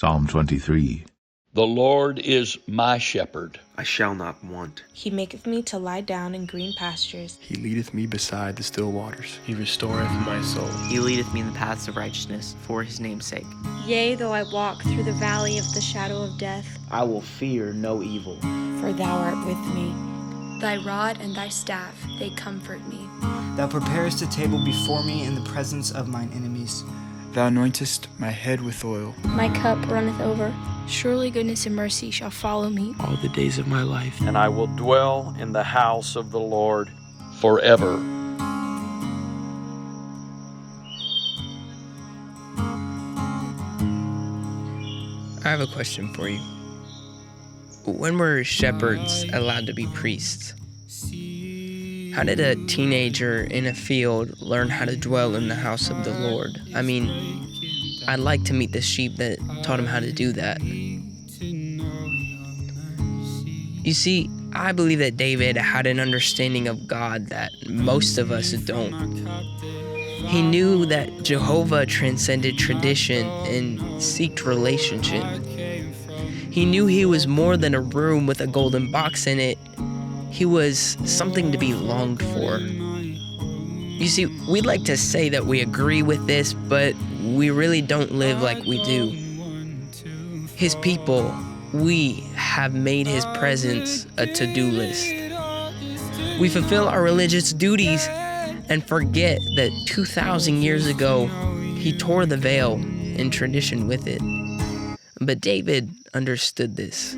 Psalm 23. The Lord is my shepherd. I shall not want. He maketh me to lie down in green pastures. He leadeth me beside the still waters. He restoreth my soul. He leadeth me in the paths of righteousness for his name's sake. Yea, though I walk through the valley of the shadow of death, I will fear no evil. For thou art with me. thy rod and thy staff, they comfort me. Thou preparest a table before me in the presence of mine enemies. Thou anointest my head with oil. My cup runneth over. Surely goodness and mercy shall follow me All the days of my life. And I will dwell in the house of the Lord Forever. I have a question for you. When were shepherds allowed to be priests? How did a teenager in a field learn how to dwell in the house of the Lord? I mean, I'd like to meet the sheep that taught him how to do that. You see, I believe that David had an understanding of God that most of us don't. He knew that Jehovah transcended tradition and seeked relationship. He knew he was more than a room with a golden box in it. He was something to be longed for. You see, we'd like to say that we agree with this, but we really don't live like we do. His people, we have made his presence a to-do list. We fulfill our religious duties and forget that 2,000 years ago, he tore the veil and tradition with it. But David understood this.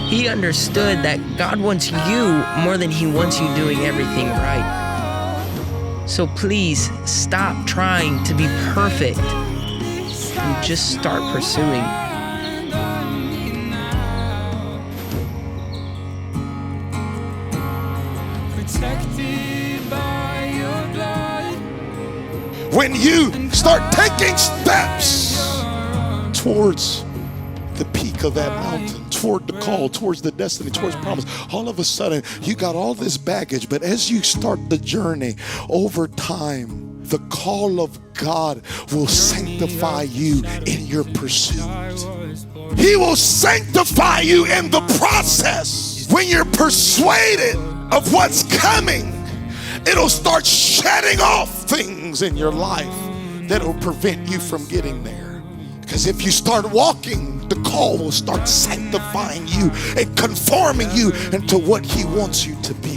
He understood that God wants you more than he wants you doing everything right. So please stop trying to be perfect and just start pursuing. When you start taking steps towards the peak of that mountain, toward the call, towards the destiny, towards promise, all of a sudden you got all this baggage, but as you start the journey over time, the call of God will sanctify you in your pursuit. He will sanctify you in the process. When you're persuaded of what's coming, it'll start shedding off things in your life that'll prevent you from getting there. Because if you start walking, the call will start sanctifying you and conforming you into what he wants you to be.